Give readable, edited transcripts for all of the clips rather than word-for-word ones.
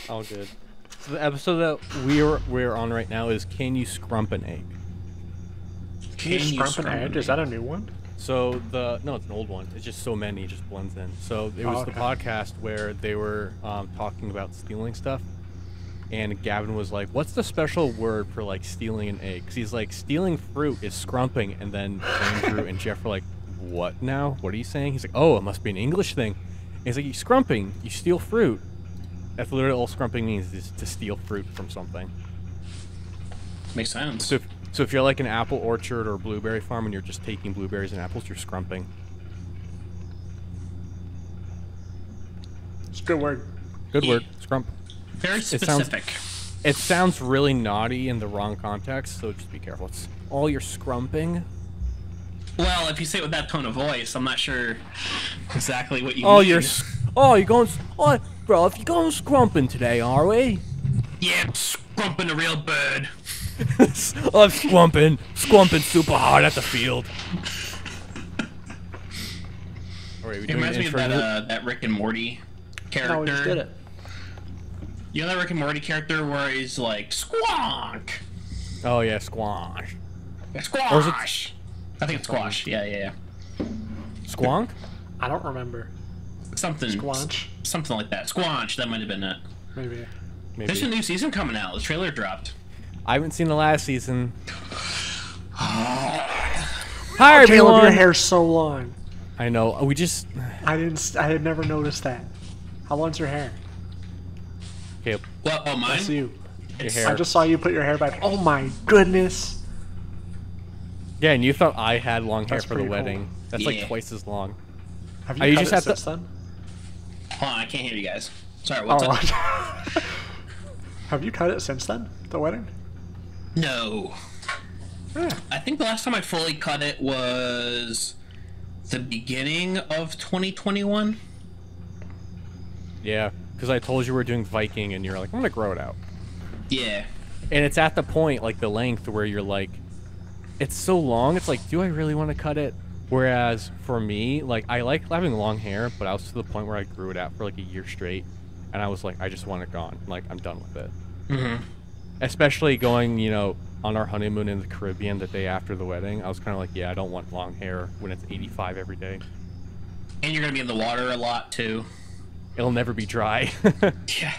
All good. So the episode that we're on right now is Can You Scrump an Egg? Can you scrump an egg? Is that a new one? So no, it's an old one. It's just so many, it just blends in. So it was the podcast where they were talking about stealing stuff, and Gavin was like, "What's the special word for like stealing an egg?" 'Cause he's like, "Stealing fruit is scrumping," and then Andrew and Jeff were like, "What now? What are you saying?" He's like, "Oh, it must be an English thing." And he's like, "You scrumping, you steal fruit." That's literally all scrumping means, is to steal fruit from something. Makes sense. So if you're like an apple orchard or a blueberry farm and you're just taking blueberries and apples, you're scrumping. It's a good word. Good word, scrump. Very specific. It sounds really naughty in the wrong context, so just be careful. It's all you're scrumping. Well, if you say it with that tone of voice, I'm not sure exactly what you mean. You're going, bro, if you're going scrumping today, are we? Yeah, I'm scrumping a real bird. I'm scrumping super hard at the field. Alright, It reminds me of that Rick and Morty character. No, we just did it. You know that Rick and Morty character where he's like, squonk! Oh yeah, squash. Yeah, squash! I think it's squash. Yeah. Squonk? I don't remember. Something. Squanch? Something like that. Squanch, that might have been it. Maybe. There's a new season coming out. The trailer dropped. I haven't seen the last season. Hi Caleb, everyone! your hair's so long. I know, we I had never noticed that. How long's your hair? Okay, Well, oh, mine? That's you. your hair. I just saw you put your hair back. Oh my goodness. Yeah, and you thought I had long hair That's for the pretty wedding. cool. That's Yeah. like twice as long. Have you you cut just it have to- since then? Hold on, I can't hear you guys. Sorry, what's Oh, up? have you cut it since then? The wedding? No. Yeah. I think the last time I fully cut it was the beginning of 2021. Yeah, because I told you we were doing Viking, and you're like, I'm gonna grow it out. Yeah. And it's at the point, like the length, where you're like, it's so long, it's like, do I really want to cut it? Whereas for me, like, I like having long hair, but I was to the point where I grew it out for like a year straight, and I was like, I just want it gone. Like, I'm done with it. Mm-hmm. Especially going, you know, on our honeymoon in the Caribbean the day after the wedding, I was kind of like, yeah, I don't want long hair when it's 85 every day. And you're gonna be in the water a lot too. It'll never be dry. Yeah.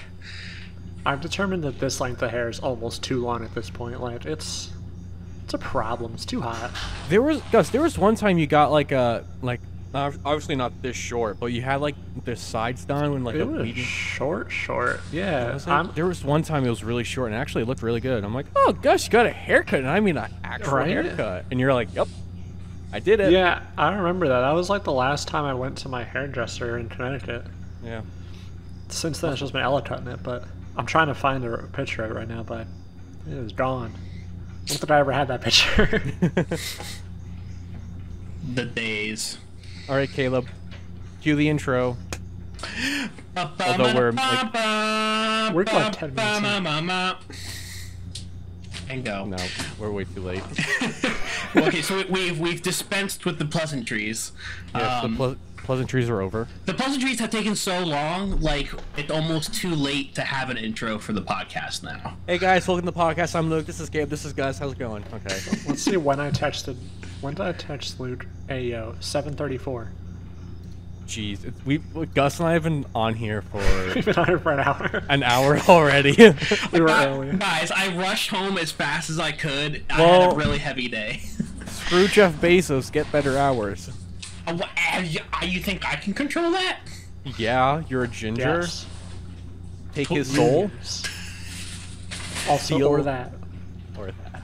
I've determined that this length of hair is almost too long at this point. Like, it's a problem. It's too hot. Gus, there was one time you got like obviously not this short, but you had like the sides done when like It a was medium. short. Yeah. There was one time it was really short and actually it looked really good. I'm like, oh, Gus, you got a haircut, and I mean an actual Right? haircut, and you're like, yep, I did it. Yeah, I remember that. That was like the last time I went to my hairdresser in Connecticut. Yeah. Since then, it's just been Ella cutting it, but I'm trying to find a picture of it right now, but it was gone. Not that I ever had that picture. The days. All right, Caleb, cue the intro. Although we're like, We're like 10 minutes and go. no, we're way too late. Okay, so we've dispensed with the pleasantries. Yeah, the pleasantries are over. The pleasantries have taken so long, like it's almost too late to have an intro for the podcast now. Hey guys, welcome to the podcast. I'm Luke. This is Gabe. This is Gus. How's it going? Okay. Let's see when I texted. When did I text Luke? Ayo, 7:34. Jeez, Gus and I have been on here for We've been on here for an hour. an hour already. We were early. Guys, I rushed home as fast as I could. I Well- had a really heavy day. Screw Jeff Bezos. Get better hours. You think I can control that? Yeah, you're a ginger. Yes. Take his soul. Also, Steal- or that. Or that.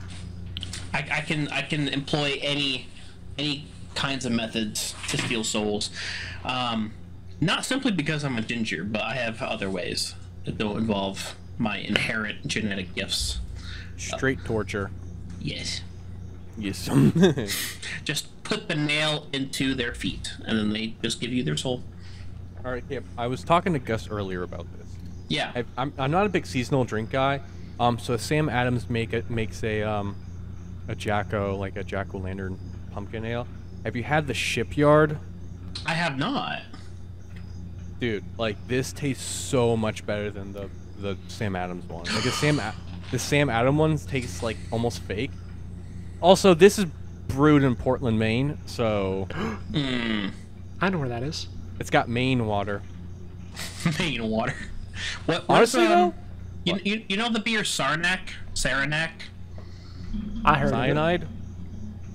I can employ any kinds of methods to steal souls. Not simply because I'm a ginger, but I have other ways that don't involve my inherent genetic gifts. Straight torture. Yes. Yes. Just put the nail into their feet, and then they just give you their soul. All right, yeah. I was talking to Gus earlier about this. Yeah. I'm not a big seasonal drink guy. So Sam Adams makes a Jacko, like a jack-o'-lantern pumpkin ale. Have you had the Shipyard? I have not. Dude, like this tastes so much better than the the Sam Adams one. Like the Sam Adams ones taste like almost fake. Also, this is brewed in Portland, Maine, so I know where that is. it's got Maine water. Maine water. Honestly, though, you know the beer Saranac? I heard cyanide. of it.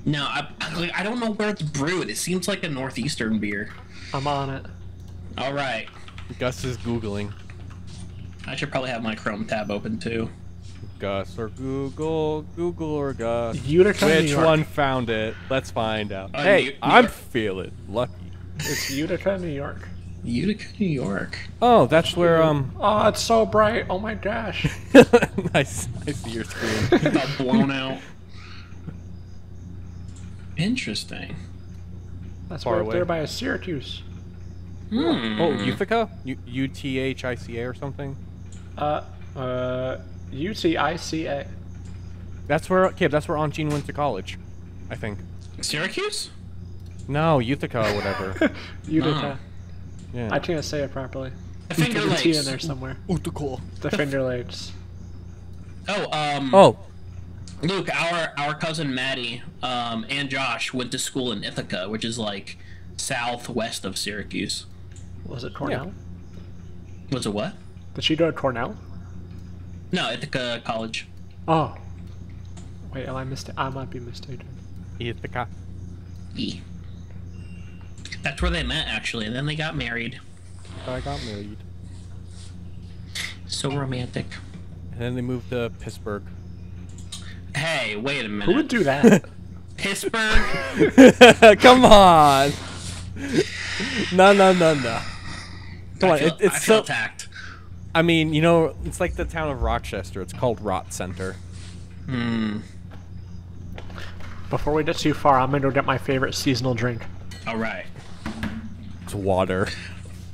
No, I don't know where it's brewed. It seems like a northeastern beer. I'm on it. All right. Gus is googling. I should probably have my Chrome tab open too. Gus or Google or Gus. Utica, New Which York. one found it? Let's find out. New Hey, York. I'm feeling lucky. It's Utica, New York. Utica, New York. Oh, that's where Oh, it's so bright. Oh my gosh. nice. I see your screen. Got blown out. Interesting. That's Far right away. there by Syracuse. Oh, Utica? UTHICA or something? UTICA. That's where Aunt Jean went to college, I think. Syracuse? No, Utica or whatever. Utica. Yeah. I can't say it properly. The Finger There's a T in Lakes. there somewhere. Utica. The Finger Lakes. Oh, Luke, our cousin Maddie, and Josh went to school in Ithaca, which is like southwest of Syracuse. Was it Cornell? Was it what? Did she go to Cornell? No, Ithaca College. Oh. Wait, am I I might be mistaken. Utica. E. That's where they met, actually, and then they got married. I got married. So romantic. And then they moved to Pittsburgh. Hey, wait a minute. Who would do that? Pittsburgh? Come on. No. Come on, I it's feel so. attacked. I mean, you know, it's like the town of Rochester. It's called Rot Center. Before we get too far, I'm gonna go get my favorite seasonal drink. All right. It's water.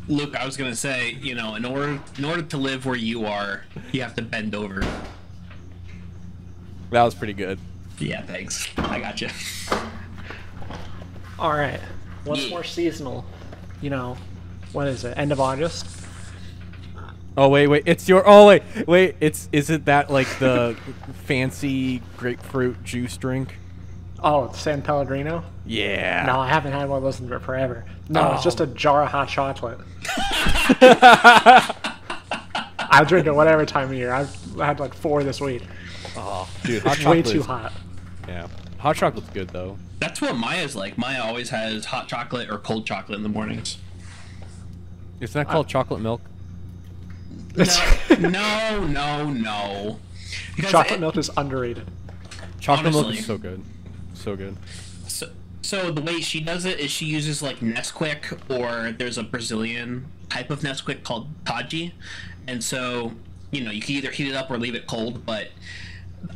Luke, I was gonna say, you know, in order to live where you are, you have to bend over. That was pretty good. Yeah, thanks. I got you. All right. What's Yeah. more seasonal? You know, what is it? End of August? Oh wait, it's your. Oh wait, is it that like the fancy grapefruit juice drink? Oh, San Pellegrino? Yeah. No, I haven't had one of those in forever. No, it's just a jar of hot chocolate. I drink it whatever time of year. I've had like 4 this week. Oh, dude, hot It's way chocolate. too hot. Yeah, hot chocolate's good though. That's what Maya's like. Maya always has hot chocolate or cold chocolate in the mornings. Isn't that called chocolate milk? No. Because Chocolate milk is underrated. Chocolate milk Honestly. is so good. So good. So the way she does it is she uses like Nesquik, or there's a Brazilian type of Nesquik called Taji, and so you know you can either heat it up or leave it cold. But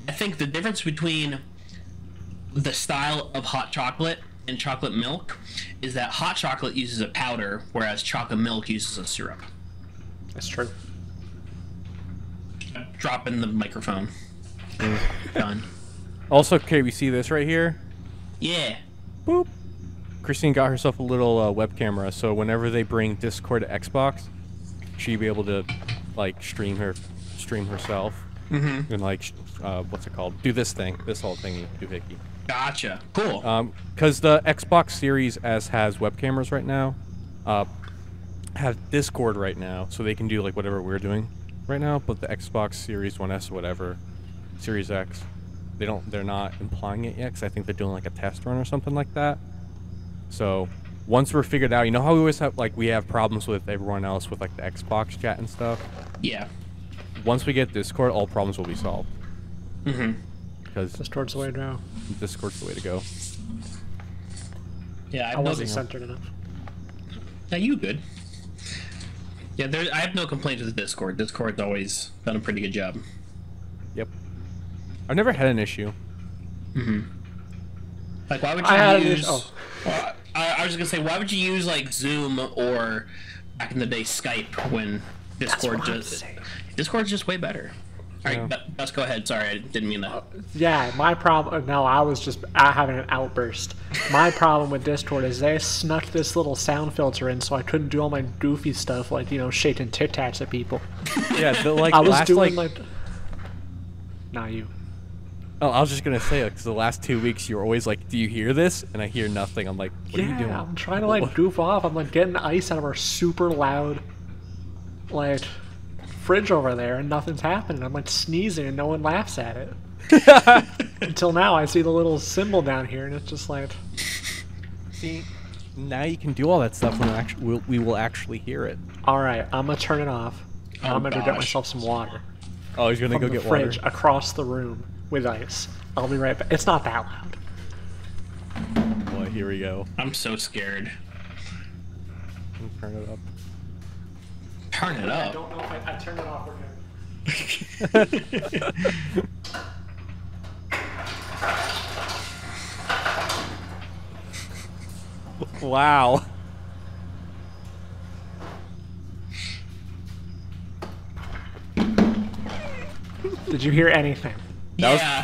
I think the difference between the style of hot chocolate and chocolate milk is that hot chocolate uses a powder, whereas chocolate milk uses a syrup. That's true. Drop in the microphone. Done. Also, okay, we see this right here. Yeah. Boop. Christine got herself a little web camera, so whenever they bring Discord to Xbox, she'd be able to like stream herself, and like what's it called? Do this whole thing, doohickey. Gotcha. Cool. Because the Xbox Series S has web cameras right now, have Discord right now, so they can do like whatever we're doing right now. But the Xbox Series 1S or whatever, Series X, they're not implying it yet, because I think they're doing like a test run or something like that. So once we're figured out, you know how we always have problems with everyone else with like the Xbox chat and stuff. Yeah. Once we get Discord, all problems will be solved. Because Discord's the way to go. Discord's the way to go. Yeah. I wasn't centered enough. Yeah, you good. Yeah, I have no complaints with Discord. Discord's always done a pretty good job. Yep. I've never had an issue. Like, why would I had you an use... issue. Well, I was gonna say, why would you use, like, Zoom or, back in the day, Skype when Discord's just way better. All right, let's go ahead. Sorry, I didn't mean that. Yeah, my problem. No, I was just having an outburst. My problem with Discord is they snuck this little sound filter in, so I couldn't do all my goofy stuff, like shaking Tic Tacs at people. Yeah, like I was doing Not you. Oh, I was just gonna say, because the last 2 weeks you were always like, "Do you hear this?" And I hear nothing. I'm like, "What are you doing?" I'm trying to goof off. I'm getting ice out of our super loud, fridge over there, and nothing's happening. I'm sneezing and no one laughs at it. Until now, I see the little symbol down here, and it's just See, now you can do all that stuff when we will actually hear it. All right, I'm gonna turn it off. I'm gonna get myself some water. Oh, he's gonna from go the get water. fridge across the room with ice. I'll be right back. It's not that loud. Boy, here we go. I'm so scared. Turn it up. Turn it up. I don't know if I turned it off. Wow. Did you hear anything? That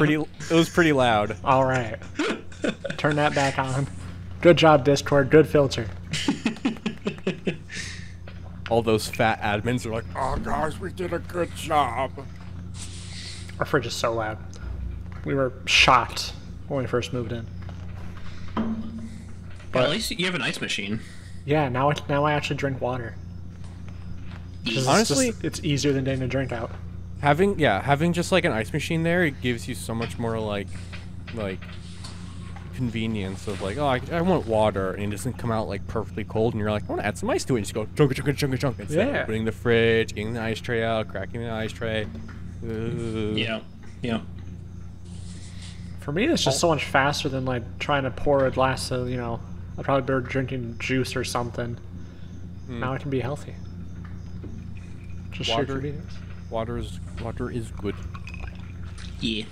was pretty loud. All right. Turn that back on. Good job, Discord. Good filter. All those fat admins are like, "Oh guys, we did a good job." Our fridge is so loud. We were shocked when we first moved in. But at least you have an ice machine. Yeah, now I actually drink water. Honestly, it's easier than getting a drink out. Having just an ice machine there, it gives you so much more like convenience of oh, I want water, and it doesn't come out perfectly cold, and you're like, I want to add some ice to it, and you just go chunk. Instead of opening the fridge, getting the ice tray out, cracking the ice tray. Yeah. For me, it's just so much faster than trying to pour a glass of I'd probably better drinking juice or something. Now I can be healthy. Just sheer convenience. Water is good. Yeah.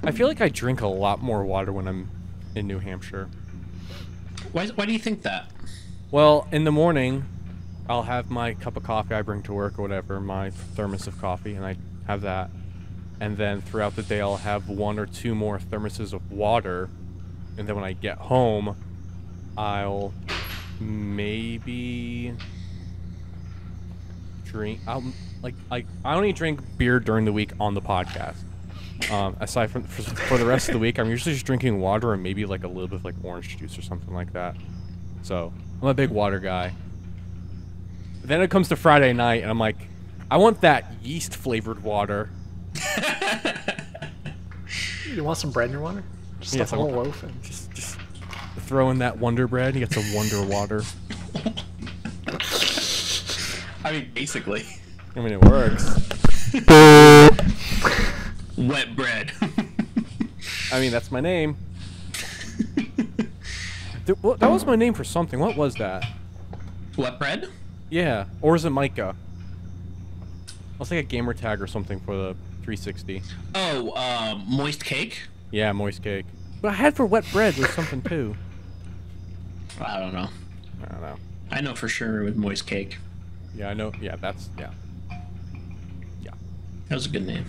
I feel like I drink a lot more water when I'm in New Hampshire. Why do you think that? Well, in the morning, I'll have my cup of coffee I bring to work or whatever, my thermos of coffee, and I have that. And then throughout the day, I'll have 1 or 2 more thermoses of water. And then when I get home, I'll maybe drink. I only drink beer during the week on the podcast. Aside from for the rest of the week, I'm usually just drinking water and maybe a little bit of orange juice or something like that. So I'm a big water guy. Then it comes to Friday night, and I'm like, I want that yeast flavored water. You want some bread in your water? Just stuff a whole loaf in. Just throw in that Wonder Bread. You get some Wonder Water. I mean, basically. I mean, it works. Wet bread. I mean, that's my name. That was my name for something. What was that? Wet bread? Yeah. Or is it Micah? I'll say a gamer tag or something for the 360. Oh, moist cake? Yeah, moist cake. But I had for wet bread was something too. I don't know. I know for sure it was moist cake. Yeah, I know. Yeah, yeah. That was a good name.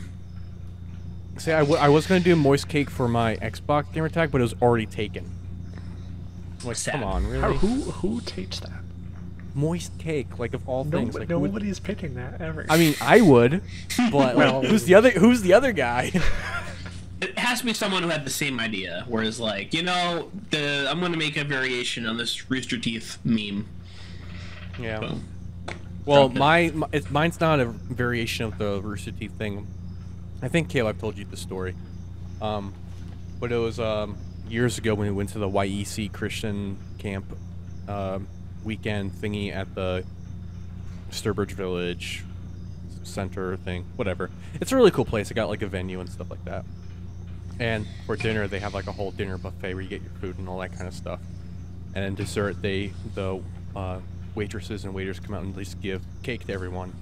See, I was gonna do moist cake for my Xbox gamer tag, but it was already taken. I'm like, Sad. come on, really? Who takes that? Moist cake, of all things. Nobody's picking that ever. I mean, I would, but Well, who's the other guy? It has to be someone who had the same idea, whereas I'm gonna make a variation on this Rooster Teeth meme. Yeah. So, Well, mine's not a variation of the Rooster Teeth thing. I think Caleb told you the story. But it was years ago when we went to the YEC Christian camp weekend thingy at the Sturbridge Village Center thing, whatever. It's a really cool place. It got a venue and stuff like that. And for dinner, they have a whole dinner buffet where you get your food and all that kind of stuff. And then dessert, the waitresses and waiters come out and just give cake to everyone.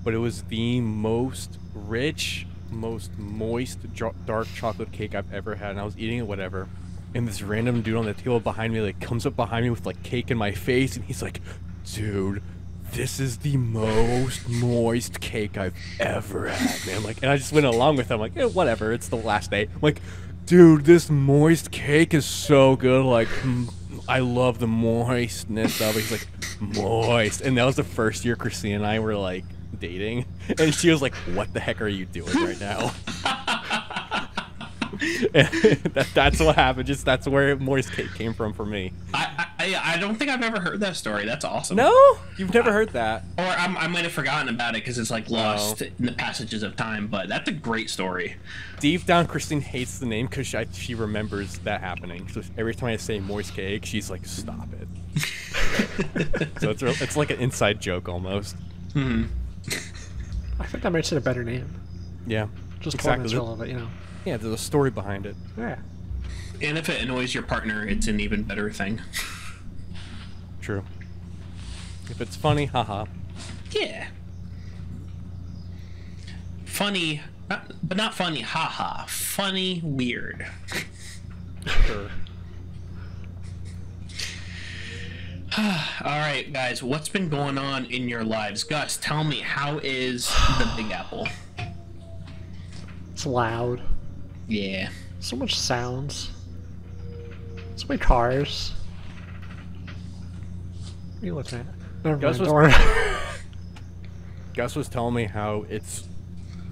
But it was the most rich, most moist, dark chocolate cake I've ever had. And I was eating it, whatever. And this random dude on the table behind me, comes up behind me with, cake in my face. And he's like, dude, this is the most moist cake I've ever had, man. Like, and I just went along with him, like, whatever, it's the last day. I'm like, dude, this moist cake is so good. Like, I love the moistness of it. He's like, moist. And that was the first year Christina and I were like dating, and she was like, what the heck are you doing right now? That's what happened. Just that's where moist cake came from for me. I don't think I've ever heard that story. That's awesome. No, you've never heard that, or I might have forgotten about it because it's like lost in the passages of time. But that's a great story. Deep down, Christine hates the name because she remembers that happening. So every time I say moist cake, she's like, "Stop it." So it's like an inside joke almost. Hmm. I think that makes it a better name. Yeah, Just exactly. told it, you know. Yeah, there's a story behind it. Yeah. And if it annoys your partner, it's an even better thing. True. If it's funny, haha. Yeah. Funny, but not funny, haha. Funny, weird. Sure. All right, guys, what's been going on in your lives? Gus, tell me, how is the Big Apple? It's loud. Yeah. So much sounds. So many cars. What are you looking at? Never Gus mind. was- Don't worry. Gus was telling me how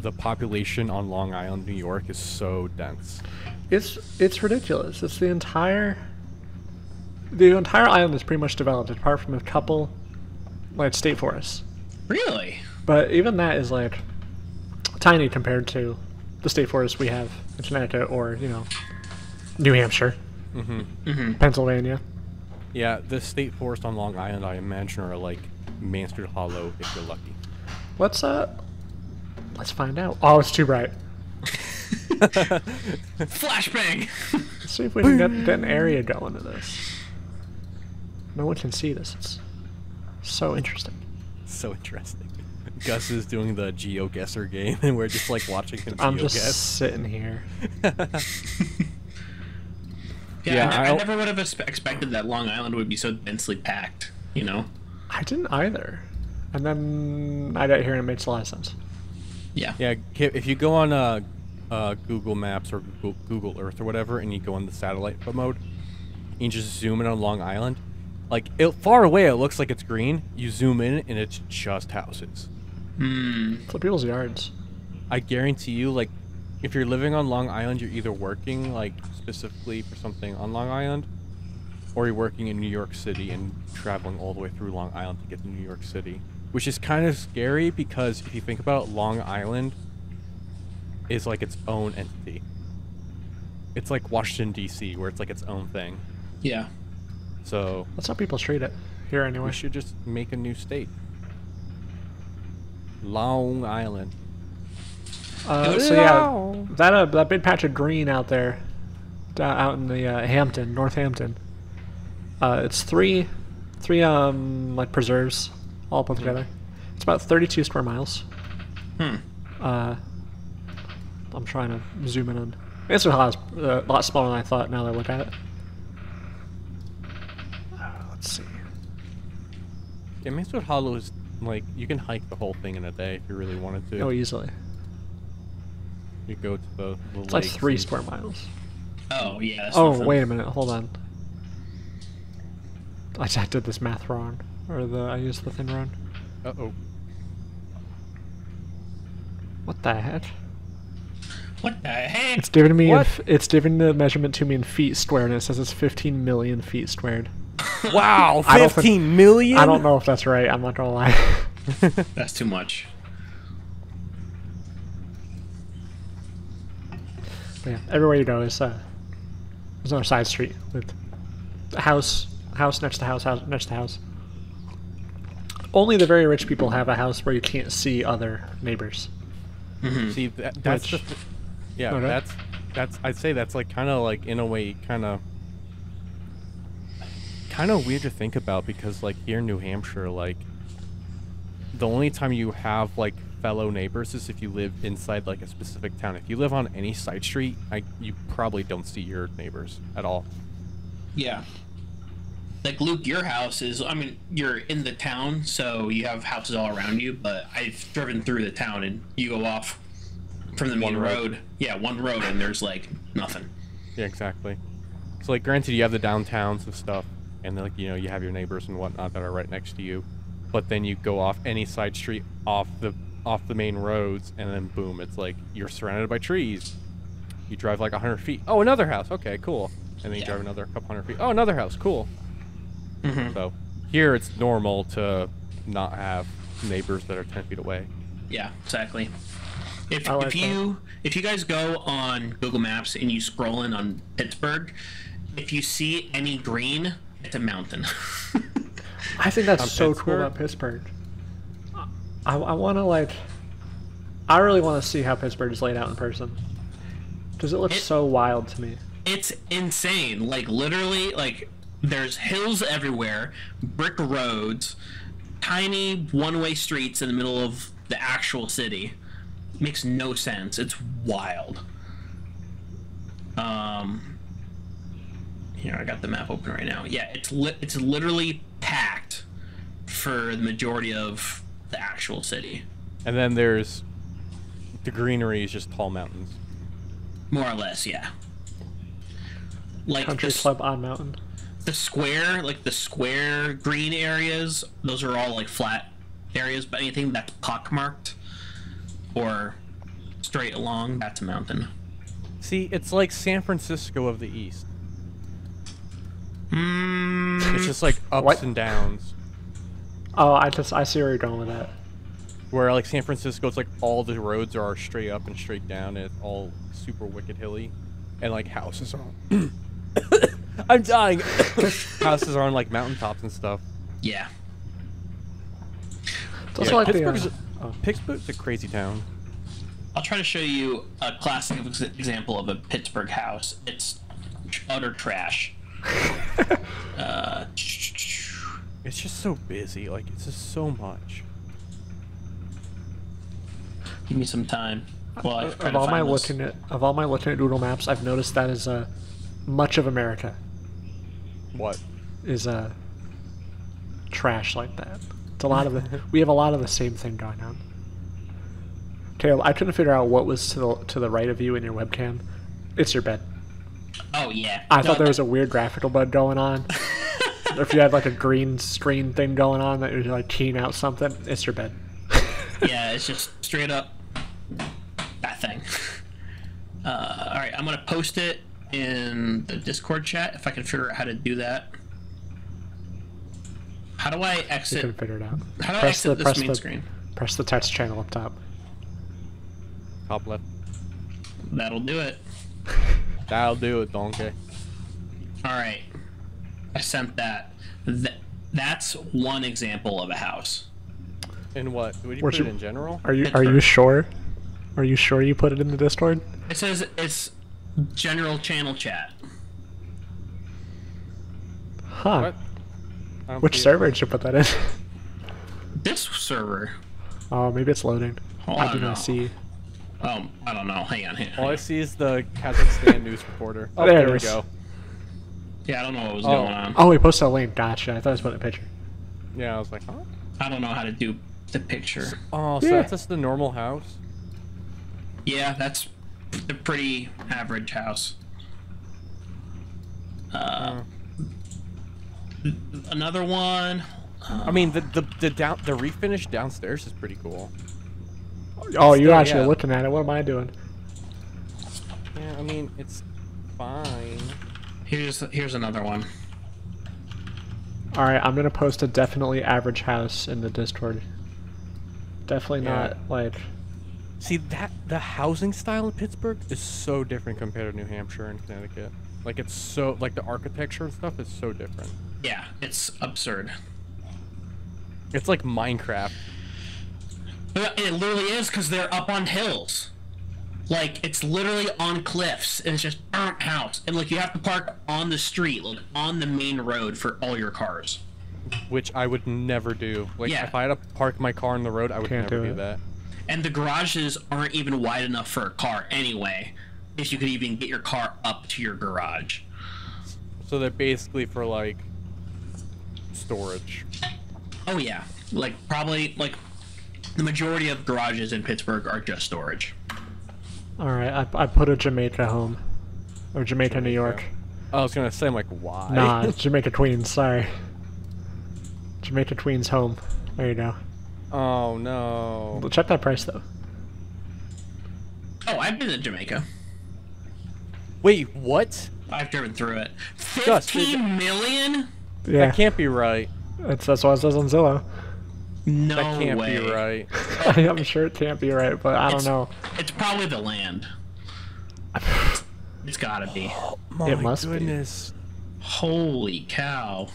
the population on Long Island, New York, is so dense. It's ridiculous. It's the entire island is pretty much developed apart from a couple like state forests. Really? But even that is like tiny compared to the state forests we have in Connecticut or, you know, New Hampshire, Pennsylvania. Yeah, the state forest on Long Island, I imagine, are like Mansfield Hollow if you're lucky. Let's find out. Oh, it's too bright. Flashbang! Let's see if we can get an area going to this. No one can see this. It's so interesting. So interesting. Gus is doing the GeoGuessr game, and we're just like watching him I'm just GeoGuess. sitting here. Yeah, Yeah, I never would have expected that Long Island would be so densely packed, you know? I didn't either. And then I got here and it makes a lot of sense. Yeah. Yeah, if you go on Google Maps or Google Earth or whatever, and you go in the satellite mode, and you just zoom in on Long Island, like far away it looks like it's green. You zoom in and it's just houses. It's like people's yards. I guarantee you, like, if you're living on Long Island, you're either working like specifically for something on Long Island, or you're working in New York City and traveling all the way through Long Island to get to New York City, which is kind of scary because if you think about it, Long Island is like its own entity. It's like Washington, D.C., where it's like its own thing. Yeah. So That's how people treat it here anyway. we should just make a new state. Long Island. So yeah, that big patch of green out there, out in the Hampton, Northampton. It's three like preserves all put together. It's about 32 square miles. I'm trying to zoom in on. It's a lot smaller than I thought. Now that I look at it. Let's see. Yeah, Mansfield Hollow is like you can hike the whole thing in a day if you really wanted to. Oh, easily. You go to the It's like lakes 3 and- square miles. Oh, yeah. That's Oh, nothing. wait a minute. Hold on. I did this math wrong, or I used the thing wrong. Uh-oh. What the heck? What the heck? It's giving me What? it's giving the measurement to me in feet squared, and it says it's 15 million feet squared. Wow, I don't think- 15 million? I don't know if that's right. I'm not gonna lie. That's too much. But yeah, everywhere you go is there's another side street with house next to house next to house. Only the very rich people have a house where you can't see other neighbors. See, that's Which- yeah, Okay. that's I'd say that's like kind of like in a way kind of weird to think about because like here in New Hampshire, like the only time you have like fellow neighbors is if you live inside like a specific town. If you live on any side street, you probably don't see your neighbors at all. Yeah. Like Luke, your house is, I mean, you're in the town, so you have houses all around you, but I've driven through the town and you go off from the main road. Yeah, one road, and there's like nothing. Yeah, exactly. So like, granted, you have the downtowns and stuff, and like, you know, you have your neighbors and whatnot that are right next to you, but then you go off any side street off the main roads, and then boom, it's like you're surrounded by trees. You drive like 100 feet. Oh, another house. Okay, cool. And then you drive another couple hundred feet. Oh, another house. Cool. So here it's normal to not have neighbors that are 10 feet away. Yeah, exactly. If you guys go on Google Maps and you scroll in on Pittsburgh, if you see any green, it's a mountain. I think that's so cool about Pittsburgh. I want to like, I really want to see how Pittsburgh is laid out in person, because it looks so wild to me. It's insane. Like literally, like there's hills everywhere, brick roads, tiny one-way streets in the middle of the actual city. Makes no sense. It's wild. Here, I got the map open right now. Yeah, it's literally packed for the majority of the actual city. And then there's the greenery is just tall mountains. More or less, yeah. Like Country club on mountain. The square green areas, those are all like flat areas, but anything that's pockmarked or straight along, that's a mountain. See, it's like San Francisco of the East. It's just like ups and downs. Oh, I see where you're going with that. Where like San Francisco, it's like all the roads are straight up and straight down, and it's all super wicked hilly, and like houses are. I'm dying. Houses are on like mountaintops and stuff. Yeah. It's also like Pittsburgh's a crazy town. I'll try to show you a classic example of a Pittsburgh house. It's utter trash. It's just so busy. Like, it's just so much. Give me some time. Well, of all my looking at Google Maps, I've noticed that is much of America. What is trash like that? It's a lot of we have a lot of the same thing going on. Caleb, I couldn't figure out what was to the right of you in your webcam. It's your bed. Oh yeah. I thought there was a weird graphical bug going on. Or if you had like a green screen thing going on that was like keying out something, it's your bed. Yeah, it's just straight up that thing. Alright, I'm gonna post it in the Discord chat if I can figure out how to do that. How do I exit? You can figure it out. How do I exit this main screen? Press the text channel up top. Top left. That'll do it. That'll do it, donkey. Alright. I sent that. That's one example of a house. In what? Would you put it in general? Are you sure? Are you sure you put it in the Discord? It says it's general channel chat. Huh. Which server did you put that in? This server. Oh, maybe it's loading. I do not see. I don't know. Hang on. All I see is the Kazakhstan news reporter. Oh, there we go. Yeah, I don't know what was going on. Oh, we posted a link. Gotcha. I thought I was putting a picture. Yeah, I was like, huh? I don't know how to do the picture. Oh, so that's just the normal house? Yeah, that's a pretty average house. Another one. I mean, the refinish downstairs is pretty cool. Oh, you're actually looking at it. What am I doing? Yeah, I mean, it's fine. Here's another one. All right, I'm gonna post a definitely average house in the Discord. Definitely not like. See that the housing style in Pittsburgh is so different compared to New Hampshire and Connecticut. Like it's so like the architecture and stuff is so different. Yeah, it's absurd. It's like Minecraft. It literally is because they're up on hills. Like it's literally on cliffs and it's just burnt house. And like you have to park on the street, like on the main road for all your cars. Which I would never do. Like if I had to park my car on the road, I would never do that. And the garages aren't even wide enough for a car anyway, if you could even get your car up to your garage. So they're basically for like storage. Oh yeah, like probably like the majority of garages in Pittsburgh are just storage. All right, I put a Jamaica home, or Jamaica, New York. I was gonna say, I'm like, why? Nah, it's Jamaica Tweens. Sorry, Jamaica Tweens home. There you go. Oh no. Well, check that price though. Oh, I've been to Jamaica. Wait, what? I've driven through it. Gus, 15 million? Yeah, That can't be right. that's what it says on Zillow. No That can't way. be right. I'm sure it can't be right, but I don't know. It's probably the land. It's gotta be. My It must be. goodness. Holy cow.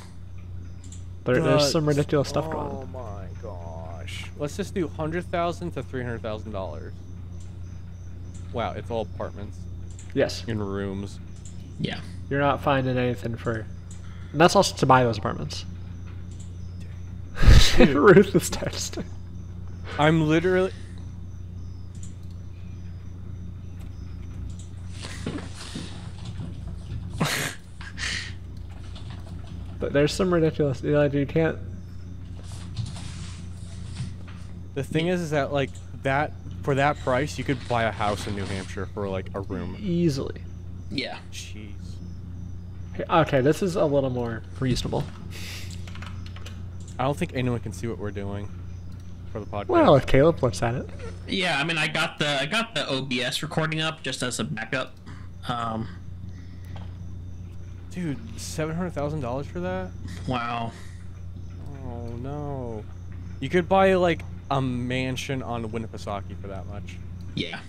There's some ridiculous stuff going Oh on. my gosh. Let's just do $100,000 to $300,000. Wow, it's all apartments Yes, in rooms. Yeah. you're not finding anything for. And that's also to buy those apartments. Ruth is texting. I'm literally. But there's some ridiculous. Like, you can't. The thing is that like that for that price, you could buy a house in New Hampshire for like a room. Easily. Yeah. Jeez. Okay, this is a little more reasonable. I don't think anyone can see what we're doing for the podcast. Well, if Caleb looks at it. Yeah, I mean I got the OBS recording up just as a backup. Dude, $700,000 for that? Wow. Oh no. You could buy like a mansion on Winnipesaukee for that much. Yeah.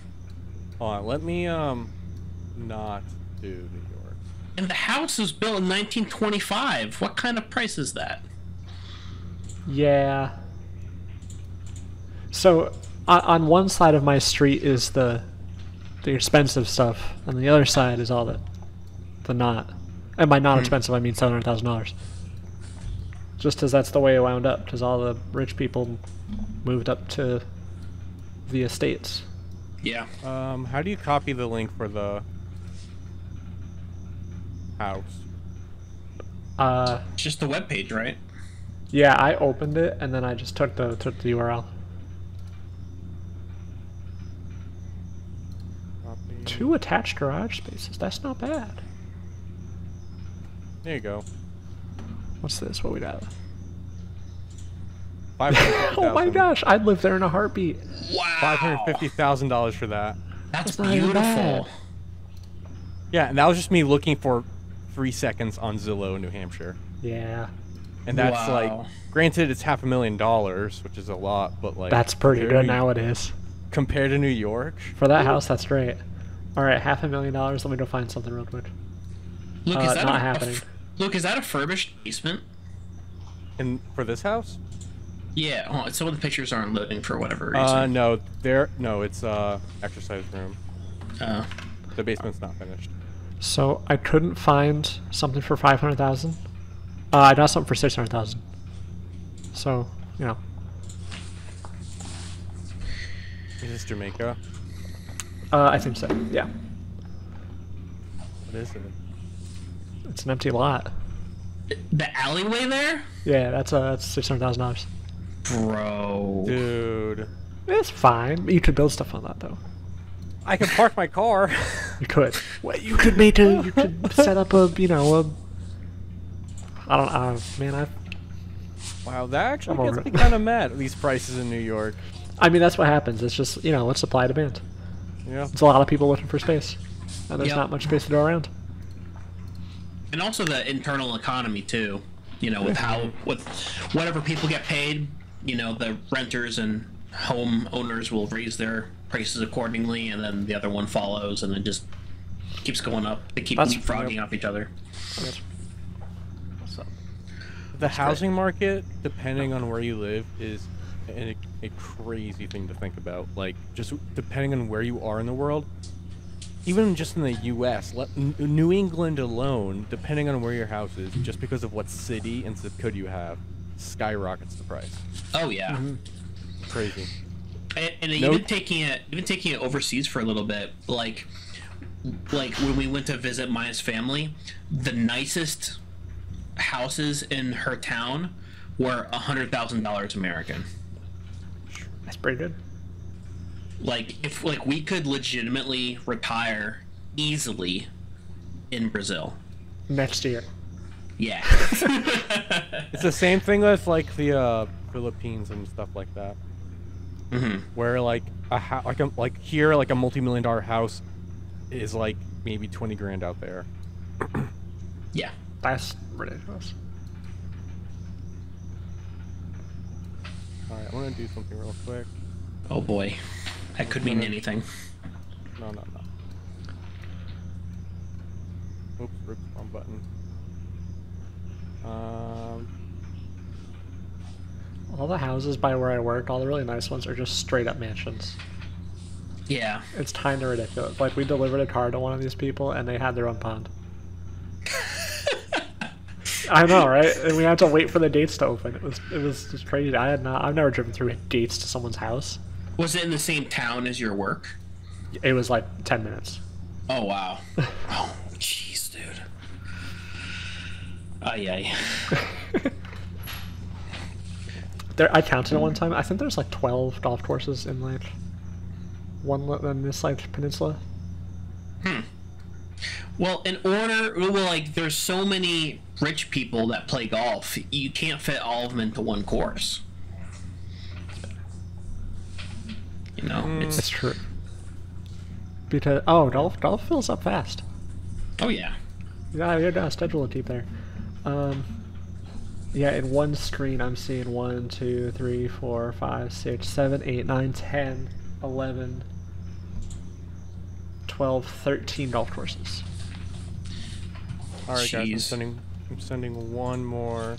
Hold on, let me not do New York. And the house was built in 1925. What kind of price is that? Yeah. So, on one side of my street is the expensive stuff, and the other side is all the not. And by not expensive, I mean $700,000. Just as that's the way it wound up, because all the rich people moved up to the estates. Yeah. How do you copy the link for the house? It's just the webpage, right? Yeah, I opened it and then I just took the URL. Copy. 2 attached garage spaces. That's not bad. There you go. What's this? What we got? $550,000. Oh my gosh, I'd live there in a heartbeat. Wow. $550,000 for that. That's not even bad. beautiful. Yeah, and that was just me looking for 3 seconds on Zillow, New Hampshire. Yeah. And that's Wow. like, granted, it's $500,000, which is a lot, but like That's pretty compared good to- nowadays. Compared to New York, For that house, that's great. Alright, $500,000. Let me go find something real quick. Look, is that not happening. Look, is that a furbished basement? and for this house, Yeah. Oh, some of the pictures aren't loading for whatever reason. no, it's exercise room. The basement's not finished. So, I couldn't find something for $500,000. I got something for $600,000. So, you know. Is this Jamaica? I think so, yeah. What is it? It's an empty lot. The alleyway there? Yeah, that's $600,000. Bro. Dude, It's fine. You could build stuff on that though. I can park my car. You could. What you could make a you could set up a I don't man. Wow, that actually I'm gets over me it. kind of mad. These prices in New York. I mean that's what happens. It's just it's supply and demand. Yeah. It's a lot of people looking for space, and there's Yep. not much space to go around. And also the internal economy too. With whatever people get paid, the renters and home owners will raise their prices accordingly, and then the other one follows, and it just keeps going up. They keep That's- leapfrogging off each other. So, The housing market, depending on where you live, is a crazy thing to think about. Like, just depending on where you are in the world, even just in the U.S., New England alone, depending on where your house is, just because of what city and zip code you have, skyrockets the price. Oh yeah. Crazy. And No- even taking it overseas for a little bit, like when we went to visit Maya's family, the nicest houses in her town were $100,000 American. That's pretty good. Like, if we could legitimately retire easily in Brazil next year. Yeah. It's the same thing with like the Philippines and stuff like that. Mm-hmm. Where like here like a multi-million-dollar house is like maybe 20 grand out there. Yeah. That's ridiculous. All right, I want to do something real quick. Oh boy, that could mean anything. No. Oops, wrong button. All the houses by where I work, all the really nice ones, are just straight up mansions. Yeah. It's kind of ridiculous. Like, we delivered a car to one of these people, and they had their own pond. I know, right? And we had to wait for the gates to open. It was just crazy. I've never driven through gates to someone's house. Was it in the same town as your work? It was like 10 minutes. Oh wow. Oh jeez, dude. Ay. I counted it one time. I think there's like 12 golf courses in like in this like peninsula. Well, like, there's so many rich people that play golf, you can't fit all of them into one course. You know, It's true. Because golf fills up fast. Oh yeah. Yeah, you gotta schedule a keep there. Yeah, in one screen I'm seeing 1, 2, 3, 4, 5, 6, 7, 8, 9, 10, 11, 12, 13 golf courses. All right, guys, I'm sending one more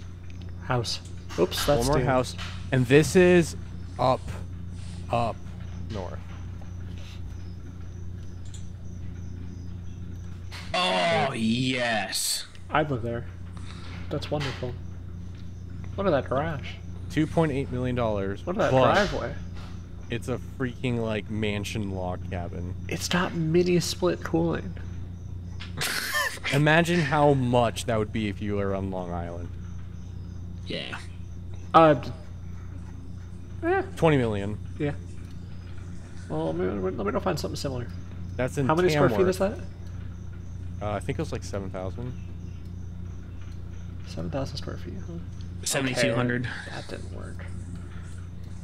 house. Oops, that's one more house, and this is up north. Oh yes. I'd live there. That's wonderful. Look at that garage. $2.8 million. Look at that driveway. It's a freaking like mansion log cabin. It's got mini split cooling. Imagine how much that would be if you were on Long Island. Yeah. 20 million. Yeah. Well, let me go find something similar. That's in How many square feet Tamworth. is that? I think it was like 7,000. 7,000 square feet, huh? 7,200. Okay. That didn't work.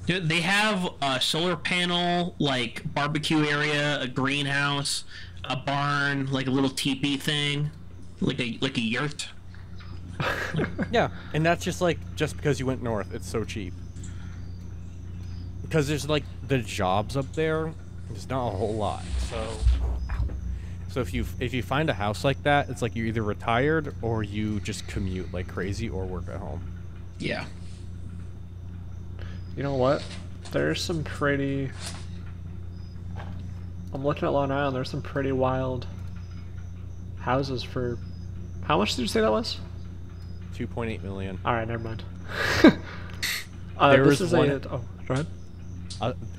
Dude, they have a solar panel, like barbecue area, a greenhouse, a barn, like a little teepee thing, like a yurt. Yeah, and that's just because you went north, it's so cheap. Because there's like the jobs up there, there's not a whole lot. So if you find a house like that, it's like you're either retired or you just commute like crazy or work at home. Yeah. You know what? There's some pretty... I'm looking at Long Island, there's some pretty wild houses for... How much did you say that was? 2.8 million. Alright, never mind. There this was is one... Oh, go ahead.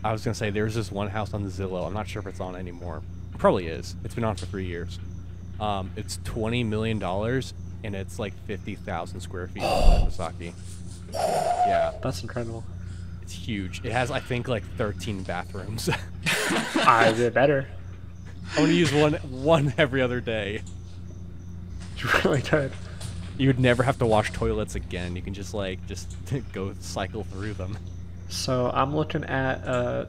I was gonna say, there's this one house on Zillow. I'm not sure if it's on anymore. It probably is. It's been on for 3 years. It's $20 million, and it's like 50,000 square feet in Nagasaki. Yeah. That's incredible. It's huge. It has, I think, like 13 bathrooms. I did better. I want to use one every other day. You really could. You would never have to wash toilets again. You can just go cycle through them. So I'm looking at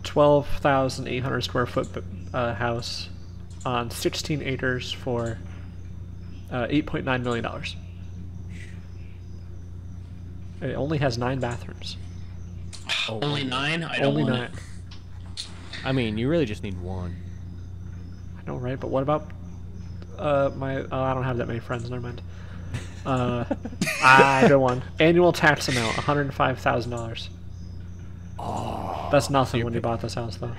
12,800 square foot house on 16 acres for $8.9 million. It only has 9 bathrooms. Only 9? I don't Only want 9. it. I mean, you really just need one. I know, right? But what about I don't have that many friends. Never mind. Good one. Annual tax amount $105,000. Oh, that's nothing when you bought this house, though.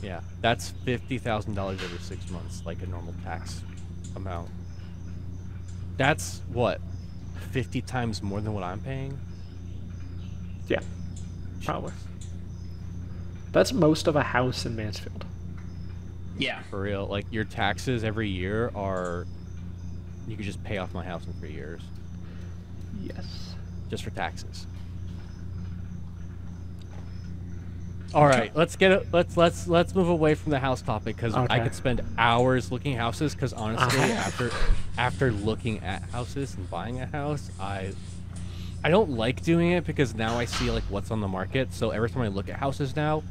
Yeah, that's $50,000 every 6 months, like a normal tax amount. That's what, 50 times more than what I'm paying? Yeah, probably. That's most of a house in Mansfield. Yeah. For real, like your taxes every year are you could just pay off my house in 3 years. Yes. Just for taxes. All right, let's move away from the house topic because I could spend hours looking at houses. Because honestly, after looking at houses and buying a house, I don't like doing it because now I see like what's on the market. So every time I look at houses now,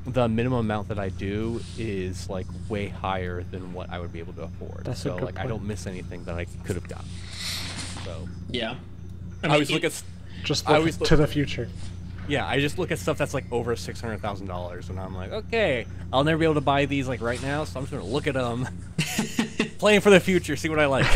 the minimum amount that I do is like way higher than what I would be able to afford. That's so a good like point. I don't miss anything that I could have gotten. So yeah, I always look at to the future. Yeah, I just look at stuff that's like over $600,000, and I'm like, okay, I'll never be able to buy these like right now, so I'm just gonna look at them, playing for the future, see what I like.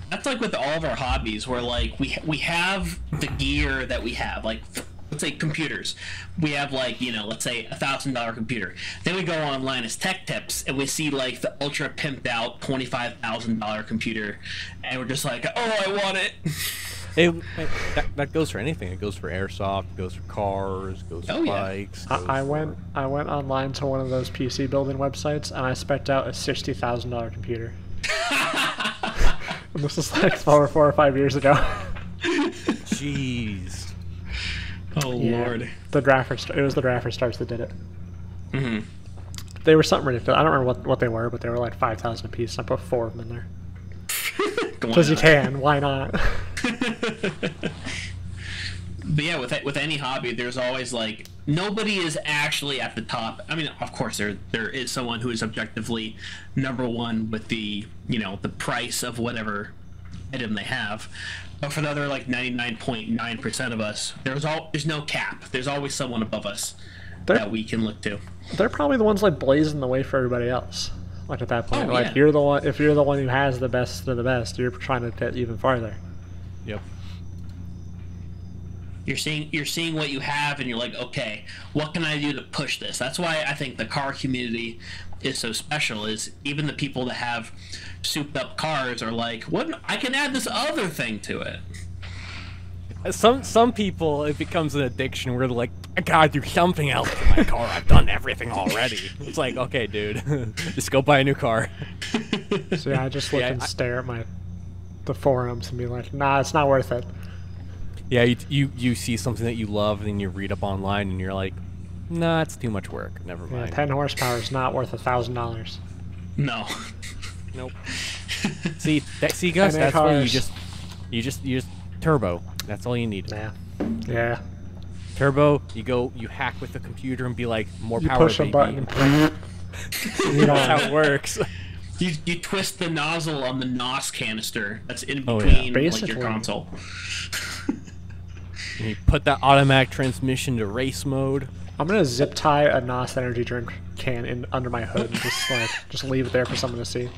That's like with all of our hobbies, where like we have the gear that we have, like let's say computers. We have like, you know, let's say $1,000 computer. Then we go online as tech tips, and we see like the ultra pimped out $25,000 computer, and we're just like, oh, I want it. That goes for anything. It goes for airsoft, it goes for cars, it goes for bikes. I went online to one of those PC building websites, and I spec'd out a $60,000 computer. And this is like 4 or 5 years ago. Jeez. Oh Lord. It was the Grapher Stars that did it. Mm-hmm. They were something ridiculous. I don't remember what they were, but they were like 5,000 a piece. I put 4 of them in there. Because you can. Why not? But yeah, with any hobby, there's always like nobody is actually at the top. I mean, of course, there is someone who is objectively number one with the, you know, the price of whatever item they have. But for the other like 99.9% of us, there's no cap. There's always someone above us that we can look to. They're probably the ones like blazing the way for everybody else. Like at that point, Oh, like yeah. you're the one. If you're the one who has the best of the best, you're trying to get even farther. Yep. You're seeing what you have, and you're like, okay, what can I do to push this? That's why I think the car community is so special. Is even the people that have souped up cars are like, what? I can add this other thing to it. Some people, it becomes an addiction where they're like, I gotta do something else to my car. I've done everything already. It's like, okay, dude, just go buy a new car. So yeah, I just look and stare at the forums and be like, nah, it's not worth it. Yeah, you see something that you love, and then you read up online, and you're like, nah, it's too much work. Never mind. 10 horsepower is not worth $1,000. No. Nope. See, Gus, that's why you just turbo. That's all you need. Yeah. Turbo, you hack with the computer and be like, more You power, push a baby. button. That's how it works. You twist the nozzle on the NOS canister that's in between like your console. And you put that automatic transmission to race mode. I'm gonna zip tie a NOS energy drink can under my hood and just leave it there for someone to see.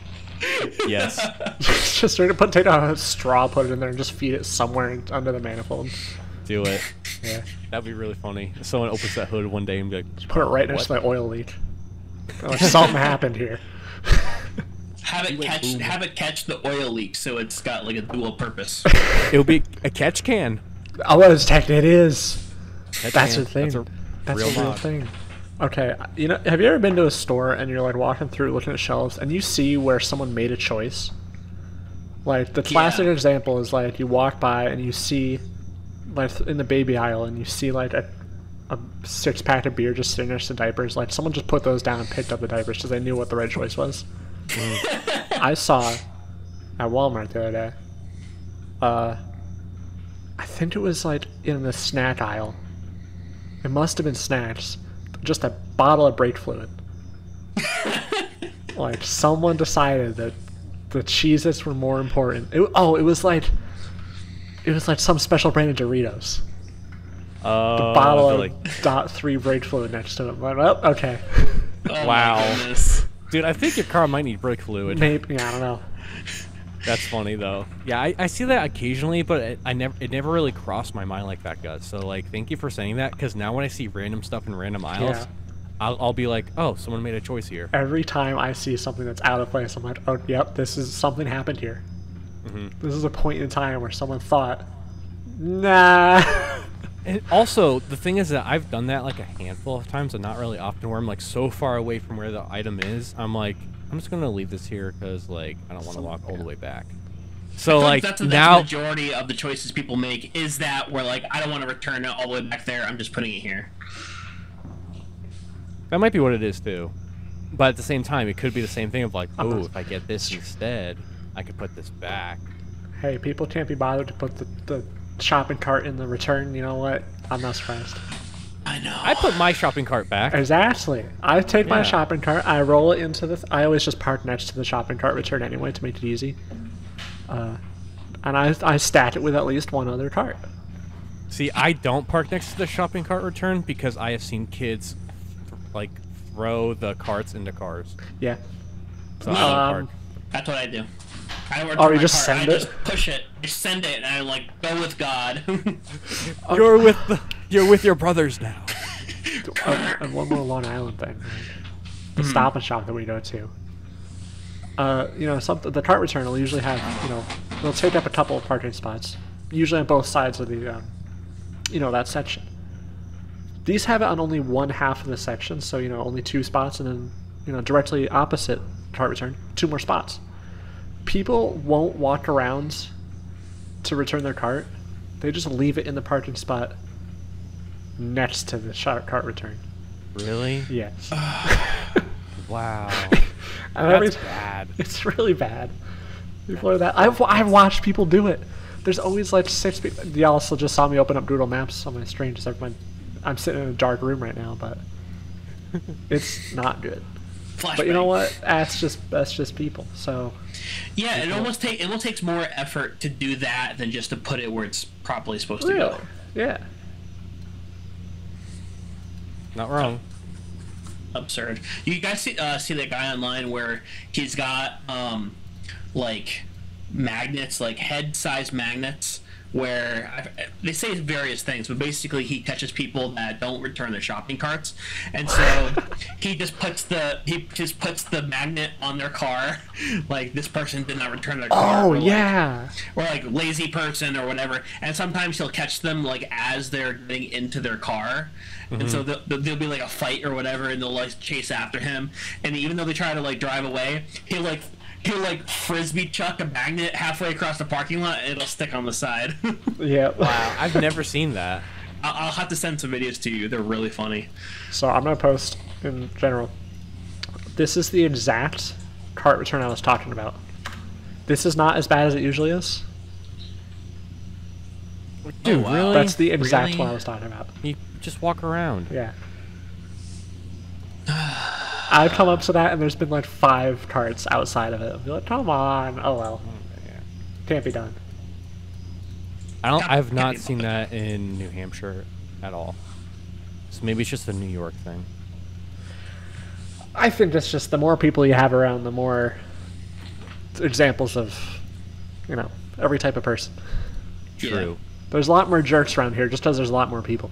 Yes. Just straight up take a straw, put it in there, and just feed it somewhere under the manifold. Do it. Yeah. That'd be really funny. If someone opens that hood one day and be like, just put it right next to my oil leak. Like, something happened here. Have it catch the oil leak, so it's got like a dual purpose. It'll be a catch can. Oh, it is. That's the thing. That's a real thing. Okay, you know, have you ever been to a store and you're like walking through looking at shelves and you see where someone made a choice? Like the classic example is like you walk by and you see like in the baby aisle and you see like a 6-pack of beer just sitting next to diapers. Like someone just put those down and picked up the diapers because they knew what the right choice was. I saw at Walmart the other day. I think it was like in the snack aisle. It must have been snacks. Just a bottle of brake fluid. Like someone decided that the Cheez-Its were more important. It was like some special brand of Doritos. The bottle of .3 brake fluid next to it. Like, well, okay. Oh wow. Dude, I think your car might need brake fluid. Maybe, yeah, I don't know. That's funny though. Yeah, I see that occasionally, but it never really crossed my mind like that, Gus. So like, thank you for saying that, because now when I see random stuff in random aisles, I'll be like, oh, someone made a choice here. Every time I see something that's out of place, I'm like, oh, yep, this is something happened here. Mm-hmm. This is a point in time where someone thought, nah. And also, the thing is that I've done that like a handful of times, and not really often, where I'm like so far away from where the item is, I'm like, I'm just gonna leave this here because like I don't want to walk all the way back. So like that's now, the majority of the choices people make is that where like I don't want to return it all the way back there. I'm just putting it here. that might be what it is too, but at the same time, it could be the same thing of like, oh, if I get this instead, I could put this back. Hey, people can't be bothered to put the shopping cart in the return. You know what? I'm not surprised. I know. I put my shopping cart back. Exactly. I take my shopping cart, I roll it into the... I always just park next to the shopping cart return anyway to make it easy. And I stack it with at least one other cart. See, I don't park next to the shopping cart return because I have seen kids like throw the carts into cars. Yeah. So I don't park. That's what I do. I don't Oh, you my just cart. send I it? just push it. Just send it, and I like go with God. You're with your brothers now. And one more Long Island thing. Right? The Stop and Shop that we go to. You know, the cart return will usually have, you know, they'll take up a couple of parking spots, usually on both sides of the, you know, that section. These have it on only one half of the section, so, you know, only 2 spots, and then, you know, directly opposite cart return, 2 more spots. People won't walk around to return their cart. They just leave it in the parking spot next to the cart return. Really? Yes. Wow. That's bad. It's really bad. People are that. I've watched people do it. There's always like 6 people. Y'all also just saw me open up Google Maps on my screen. Just I'm sitting in a dark room right now, but it's not good. Flashbang. But you know what? That's just people. So yeah, it almost takes more effort to do that than just to put it where it's properly supposed to go. Yeah. Not wrong. Absurd. You guys see that guy online where he's got like magnets, like head-sized magnets, where they say various things, but basically he catches people that don't return their shopping carts, and so he just puts the magnet on their car, like this person did not return their car. Oh yeah. Or like lazy person or whatever, and sometimes he'll catch them like as they're getting into their car. And so there'll be like a fight or whatever, and they'll like chase after him. And even though they try to like drive away, he'll like frisbee chuck a magnet halfway across the parking lot, and it'll stick on the side. Yeah. Wow, I've never seen that. I'll have to send some videos to you. They're really funny. So I'm gonna post in general. This is the exact cart return I was talking about. This is not as bad as it usually is. Dude, oh, wow. really? That's the exact Really? one I was talking about. You just walk around. Yeah. I've come up to that, and there's been like 5 carts outside of it. I'll be like, come on. Oh well. Can't be done. I've not seen that in New Hampshire at all. So maybe it's just a New York thing. I think it's just the more people you have around, the more examples of, you know, every type of person. True. There's a lot more jerks around here just because there's a lot more people.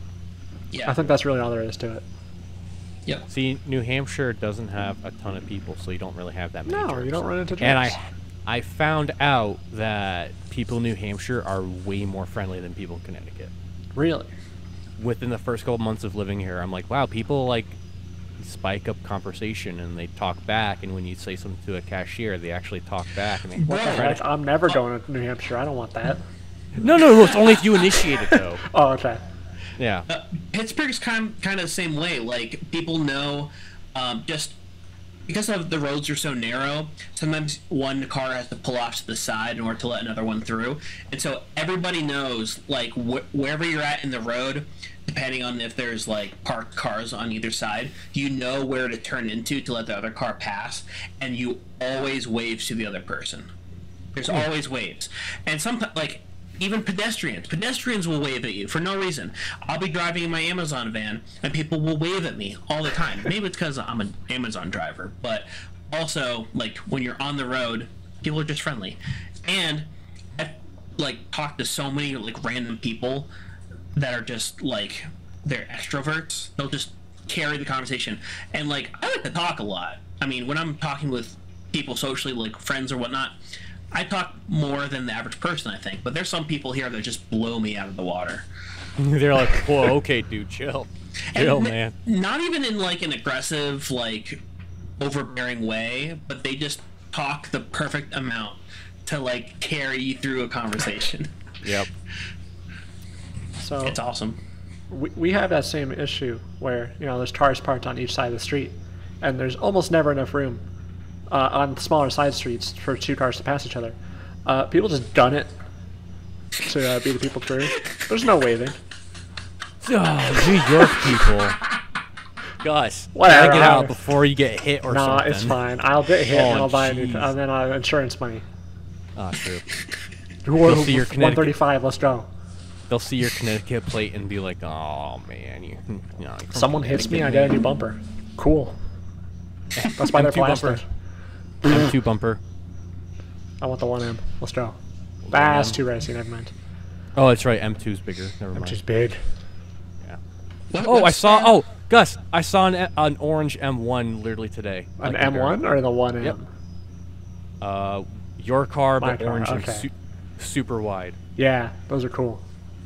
Yeah. I think that's really all there is to it. Yep. See, New Hampshire doesn't have a ton of people, so you don't really have that many No, jerks. you don't run into jerks. And I found out that people in New Hampshire are way more friendly than people in Connecticut. Really? Within the first couple months of living here, I'm like, wow, people like spike up conversation and they talk back, and when you say something to a cashier, they actually talk back. And they What the heck? I'm never going to New Hampshire. I don't want that. No, it's only if you initiate it, though. Oh, okay. Yeah. Pittsburgh's kind of the same way. Like, people know, just because of the roads are so narrow, sometimes one car has to pull off to the side in order to let another one through. And so everybody knows, like, wherever you're at in the road, depending on if there's, like, parked cars on either side, you know where to turn into to let the other car pass, and you always wave to the other person. There's always waves. And sometimes, like, even pedestrians will wave at you for no reason. I'll be driving in my Amazon van, and people will wave at me all the time. Maybe it's because I'm an Amazon driver, but also, like, when you're on the road, people are just friendly. And I've, like, talked to so many, like, random people that are just, like, they're extroverts. They'll just carry the conversation. And, like, I like to talk a lot. I mean, when I'm talking with people socially, like friends or whatnot, I talk more than the average person, I think. But there's some people here that just blow me out of the water. They're like, whoa, okay, dude, chill. Chill, man. Not even in, like, an aggressive, like, overbearing way, but they just talk the perfect amount to like carry you through a conversation. Yep. So It's awesome. we have that same issue where, you know, there's cars parked on each side of the street, and there's almost never enough room on smaller side streets for two cars to pass each other. People just done it to beat the people through. There's no waving. Oh, New York people. Gus, Whatever. gotta get out before you get hit or Nah, something. it's fine. I'll get hit and Oh, I'll buy a new, jeez. and then insurance money. Ah, true. Whoa, see your Connecticut- 135. Let's go. They'll see your Connecticut plate and be like, "Oh man, you know." Someone hits me, I get a new bumper. Cool. That's why they're M2 bumper. plastic. M2 bumper. I want the 1M. Let's go. That's too racing. Never mind. Oh, that's right. M2's bigger. Never mind. M2's big. Yeah. Oh, I saw. Oh, Gus, I saw an orange M1 literally today. An Like, M1 or the 1M? Yep. Your car, My but car, orange okay. and super wide. Yeah, those are cool.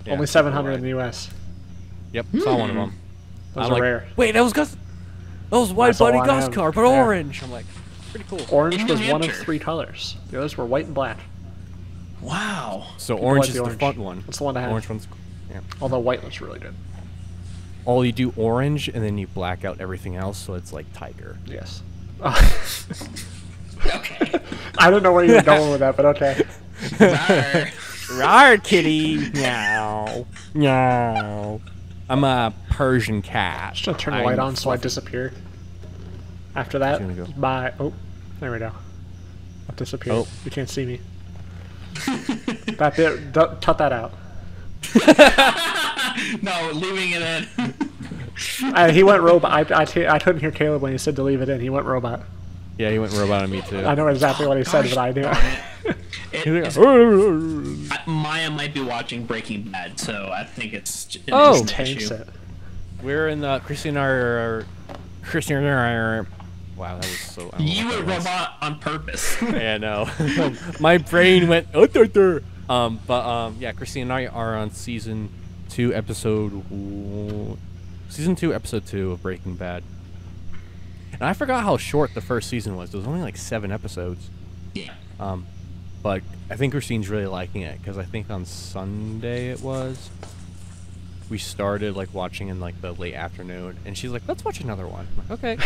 Yeah, Only super 700 in wide. the US. Yep, saw one of them. Those I'm are like, rare. wait, that was Gus. That was White That's a Buddy 1M. Gus car, but Yeah. orange. I'm like, pretty cool. Orange In was New one of Hampshire. 3 colors. The others were white and black. Wow. So People orange like is the the orange. front one. That's the one to have. Orange one's. Yeah. Although white looks really good. All you do orange, and then you black out everything else, so it's like tiger. Yes. Okay. I don't know where you were going with that, but okay. Rawr. Rawr, kitty. Meow. Meow. I'm a Persian cat. Just gonna turn the light on so I disappear. After that, Gonna go. bye. Oh, there we go. I've disappeared. Oh. You can't see me. That bit, cut that out. No, leaving it in. He went robot. I couldn't hear Caleb when he said to leave it in. He went robot. Yeah, he went robot on me too. I know exactly what he said, but I knew. He's like, Maya might be watching Breaking Bad, so I think it's an Oh. instant Tanks issue. it. We're in the Christian R. Wow, that was so. I don't know You what were that was. robot on purpose. Yeah, no. My brain went. Yeah, Christine and I are on season 2, episode 2 of Breaking Bad. And I forgot how short the first season was. It was only like 7 episodes. Yeah. But I think Christine's really liking it because I think on Sunday it was. We started like watching in like the late afternoon, and she's like, "Let's watch another one." I'm like, okay.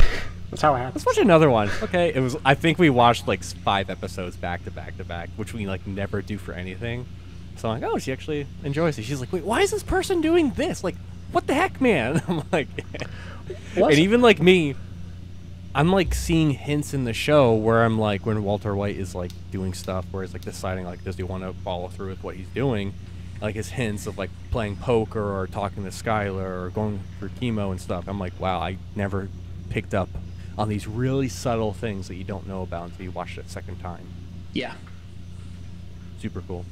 That's how it happens. Let's watch another one. Okay. It was. I think we watched like 5 episodes back to back to back, which we like never do for anything. So I'm like, oh, she actually enjoys it. She's like, wait, why is this person doing this? Like, what the heck, man? I'm like, What's- and even like me, I'm like seeing hints in the show where I'm like, when Walter White is like doing stuff where he's like deciding like, does he want to follow through with what he's doing? Like his hints of like playing poker or talking to Skylar or going for chemo and stuff. I'm like, wow, I never picked up on these really subtle things that you don't know about until you watch it a second time. Yeah. Super cool.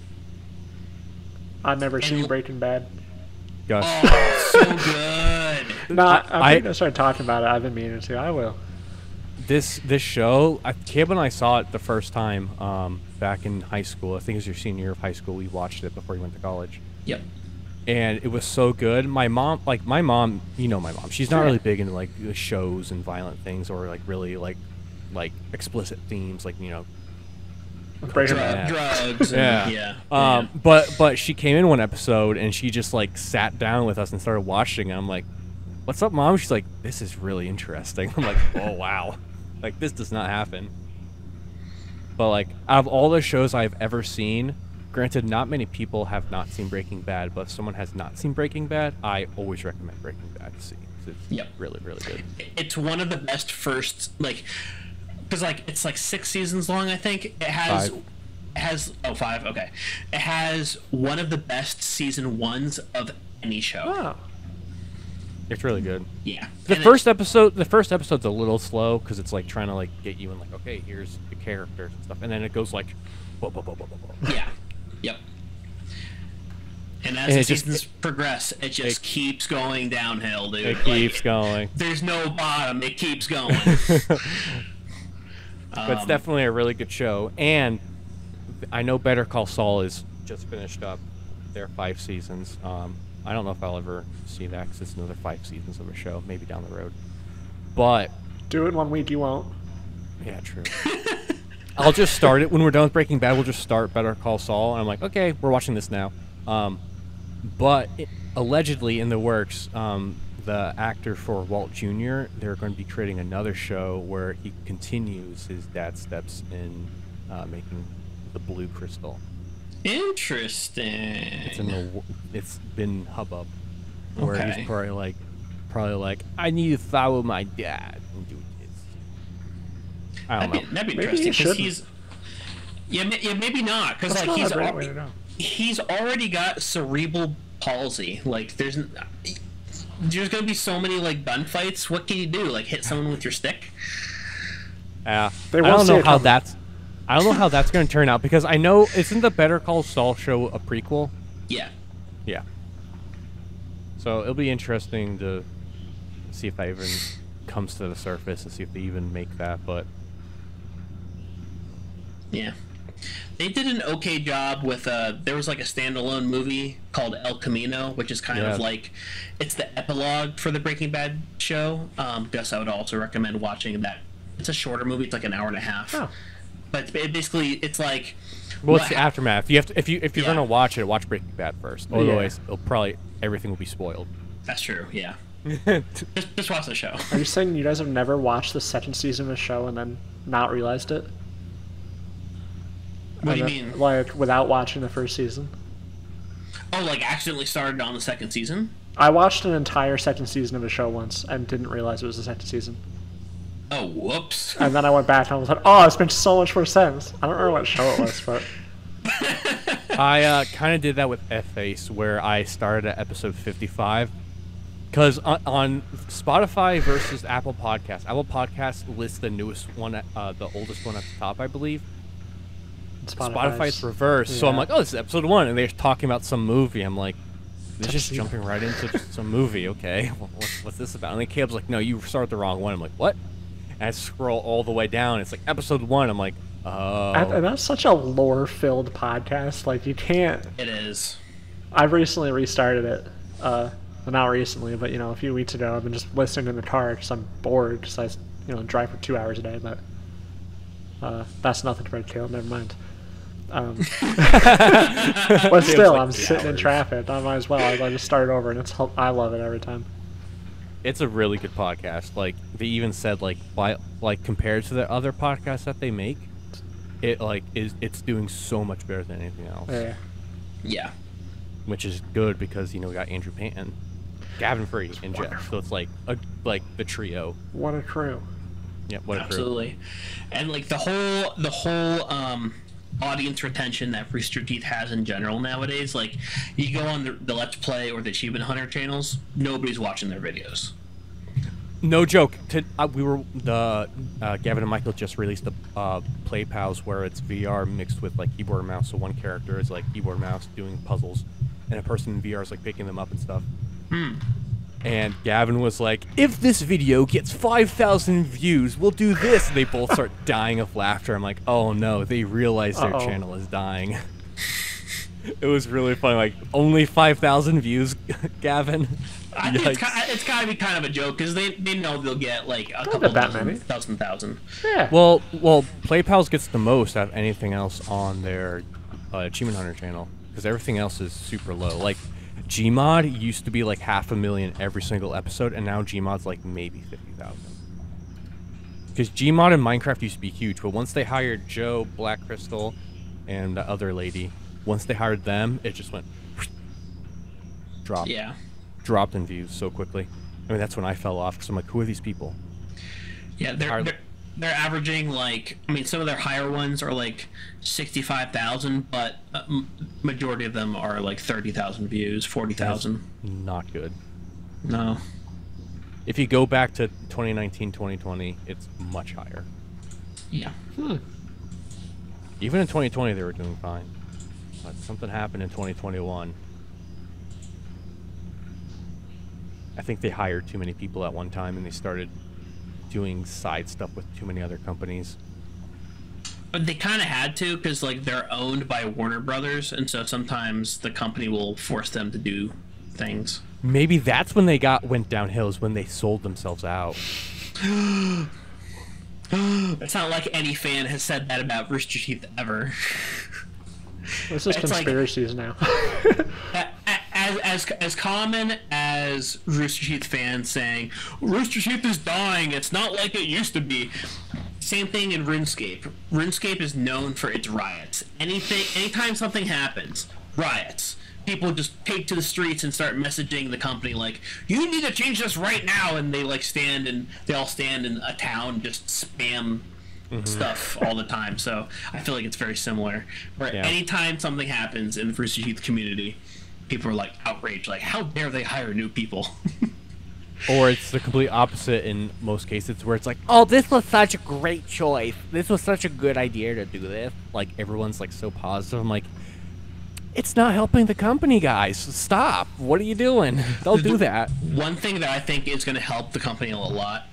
I've never seen Breaking Bad. Gus. Oh, so good. No, I think I- I started talking about it. I've been meaning to. I will. This show, Caleb and I saw it the first time back in high school. I think it was your senior year of high school. We watched it before you went to college. Yep. And it was so good. My mom, you know my mom. She's not really big into like the shows and violent things or like really like explicit themes, like, you know. Breaking Bad. Drugs. And, yeah. But she came in one episode and she just like sat down with us and started watching. And I'm like, "What's up, Mom?" She's like, "This is really interesting." I'm like, "Oh wow, like this does not happen." But like, out of all the shows I've ever seen, granted, not many people have not seen Breaking Bad. But if someone has not seen Breaking Bad, I always recommend Breaking Bad to see. It's really, really good. It's one of the best first, like, because like it's like 6 seasons long. I think it has. 5. It has 5. Okay, it has one of the best season 1s of any show. Oh. It's really good. Yeah. The And first episode's a little slow because it's like trying to like get you in like, okay, here's the characters and stuff, and then it goes like, whoa, whoa, whoa, whoa, whoa, whoa. Yeah. Yep. And as And the it just- seasons progress, it just keeps going downhill, dude. It keeps going. There's no bottom. It keeps going. But it's definitely a really good show. And I know Better Call Saul is just finished up their 5 seasons. I don't know if I'll ever see that because it's another 5 seasons of a show, maybe down the road. But Do it 1 week, you won't. Yeah, true. I'll just start it when we're done with Breaking Bad. We'll just start Better Call Saul, and I'm like, okay, we're watching this now. But allegedly in the works, the actor for Walt Jr., they're going to be creating another show where he continues his dad's steps in making the blue crystal. Interesting. It's been hubbub where he's probably like, I need to follow my dad and do this. I don't know. That'd be interesting because he's maybe not because like he's already got cerebral palsy. Like there's gonna be so many like gunfights. What can you do? Like hit someone with your stick? I don't know how that's going to turn out because I know isn't the Better Call Saul show a prequel? Yeah. Yeah. So it'll be interesting to see if that even comes to the surface and see if they even make that. But yeah, they did an okay job with there was like a standalone movie called El Camino, which is kind of like it's the epilogue for the Breaking Bad show. Gus, I would also recommend watching that. It's a shorter movie. It's like an hour and a half. Oh. But basically, it's like. Well, it's the aftermath. You have to, if you're gonna watch it, watch Breaking Bad first. Otherwise, everything will be spoiled. That's true. Yeah. just watch the show. Are you saying you guys have never watched the second season of a show and then not realized it? What do you mean? Like without watching the first season? Oh, like accidentally started on the second season? I watched an entire second season of a show once and didn't realize it was the second season. Oh, whoops. And then I went back and I was like, oh, this makes so much more sense. I don't remember what show it was, but... I kind of did that with F-Face, where I started at episode 55. Because on Spotify versus Apple Podcasts lists the newest one, the oldest one at the top, I believe. Spotify's reversed. Yeah. So I'm like, oh, this is episode 1. And they're talking about some movie. I'm like, they're just jumping right into just some movie. Okay, what's this about? And then Caleb's like, no, you started the wrong one. I'm like, what? And I scroll all the way down. It's like episode 1. I'm like, oh. And that's such a lore-filled podcast. Like, you can't... It is. I've recently restarted it. Well, not recently, but, a few weeks ago. I've been just listening in the car because I'm bored because I, drive for 2 hours a day. But that's nothing compared to Caleb. Never mind. But still, I'm sitting in traffic. I might as well. I just start over, and I love it every time. It's a really good podcast. Like they even said, compared to the other podcasts that they make, it's doing so much better than anything else. Yeah. Which is good because we got Andrew Payton, Gavin Free, and Jeff. So it's like the trio. What a crew. Yeah, what a crew. Absolutely. And like the whole audience retention that Rooster Teeth has in general nowadays, like you go on the Let's Play or the Achievement Hunter channels, nobody's watching their videos. No joke. Gavin and Michael just released the Play Pals where it's VR mixed with like keyboard and mouse. So one character is like keyboard and mouse doing puzzles, and a person in VR is like picking them up and stuff. And Gavin was like, if this video gets 5,000 views, we'll do this. And they both start dying of laughter. I'm like, oh no, they realize their channel is dying. It was really funny. Like, only 5,000 views, Gavin. It's gotta be kind of a joke because they know they'll get like a couple thousand. Yeah. Well, PlayPals gets the most out of anything else on their Achievement Hunter channel because everything else is super low. Like, Gmod used to be like 500,000 every single episode, and now Gmod's like maybe 50,000. Because Gmod and Minecraft used to be huge, but once they hired Joe, Black Crystal, and the other lady, once they hired them, it just went dropped. Yeah. Dropped in views so quickly. I mean, that's when I fell off because I'm like, who are these people? Yeah, they're averaging like, I mean, some of their higher ones are like 65,000, but majority of them are like 30,000 views, 40,000. Not good. No. If you go back to 2019, 2020, it's much higher. Yeah. Even in 2020, they were doing fine. But something happened in 2021. I think they hired too many people at one time, and they started doing side stuff with too many other companies. But they kind of had to, because like they're owned by Warner Brothers, and so sometimes the company will force them to do things. Maybe that's when they went downhill, is when they sold themselves out. It's not like any fan has said that about Rooster Teeth ever. This is conspiracies now. As common as Rooster Teeth fans saying Rooster Teeth is dying, it's not like it used to be. Same thing in RuneScape. RuneScape is known for its riots. Anytime something happens, riots. People just take to the streets and start messaging the company like, "You need to change this right now," and they all stand in a town, just spam stuff all the time. So I feel like it's very similar. Where anytime something happens in the Rooster Teeth community, people are like outraged, like, "How dare they hire new people?" Or it's the complete opposite in most cases, where it's like, "Oh, this was such a great choice. This was such a good idea to do this." Like everyone's like so positive. I'm like, it's not helping the company, guys. Stop. What are you doing? Don't do that. One thing that I think is going to help the company a lot,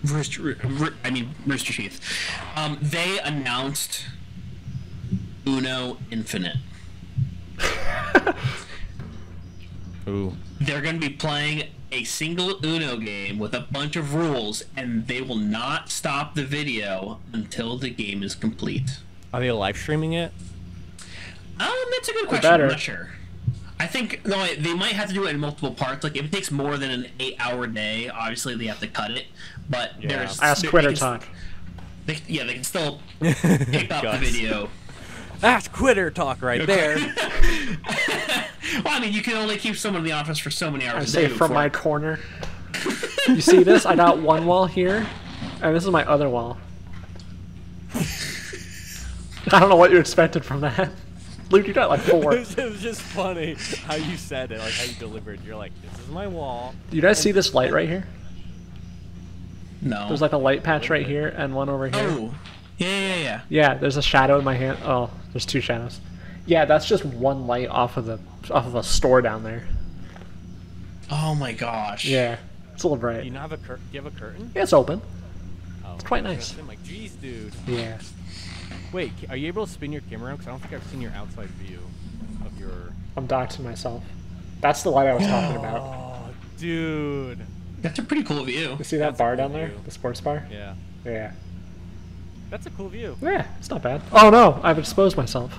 Rooster Teeth. They announced Uno Infinite. Ooh. They're going to be playing a single Uno game with a bunch of rules, and they will not stop the video until the game is complete. Are they live streaming it? That's a good question. I'm not sure. I think they might have to do it in multiple parts. Like if it takes more than an 8-hour day, obviously they have to cut it. But there's Ask Twitter talk. They can still pick up the video. That's quitter talk right there. Well, I mean, you can only keep someone in the office for so many hours. I say from my corner. You see this? I got one wall here, and this is my other wall. I don't know what you expected from that. Luke, you got like 4. It was just funny how you said it, like how you delivered. You're like, "This is my wall." Do you guys see this light right here? No. There's like a light patch right here and one over here. Oh. Yeah. Yeah, there's a shadow in my hand. Oh, there's 2 shadows. Yeah, that's just one light off of a store down there. Oh my gosh. Yeah, it's a little bright. Do you have a curtain? Yeah, it's open. Oh, it's quite nice. I'm like, "Geez, dude." Yeah. Wait, are you able to spin your camera around? Because I don't think I've seen your outside view of your... I'm doxing myself. That's the light I was talking about. Oh, dude. That's a pretty cool view. You see that bar down there? The sports bar? Yeah. Yeah. That's a cool view. Yeah, it's not bad. Oh no, I've exposed myself.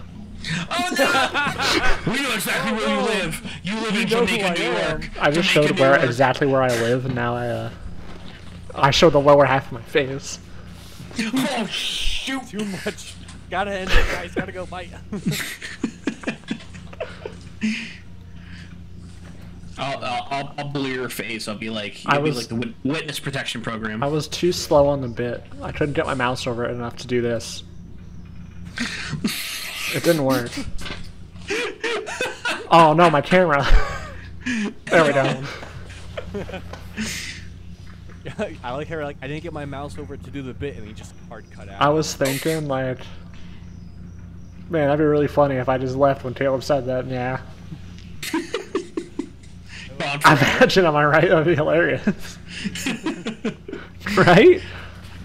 Oh no! We know exactly where you live. You live in Jamaica, New York. I just showed exactly where I live, and now I showed the lower half of my face. Oh shoot! Too much. Gotta end it, guys. Gotta go. Bye. I'll blur your face. I'll be like, like the witness protection program. I was too slow on the bit. I couldn't get my mouse over it enough to do this. It didn't work. Oh no, my camera. There we go. I like how I didn't get my mouse over to do the bit, and he just hard cut out. I was thinking like, man, that'd be really funny if I just left when Caleb said that. Yeah. Imagine, am I right? That'd be hilarious. Right?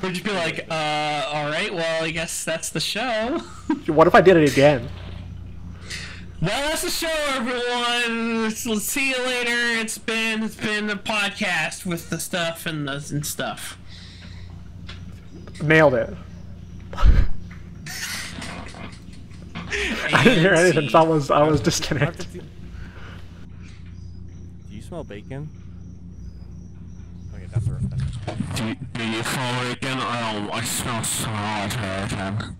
Would you be like, all right, well, I guess that's the show. What if I did it again? Well, that's the show, everyone. Let's see you later. It's been a podcast with the stuff and stuff. Nailed it. I didn't hear anything, so I was disconnected. Do you smell bacon? Okay, that's right. Do you smell bacon? I smell so much bacon.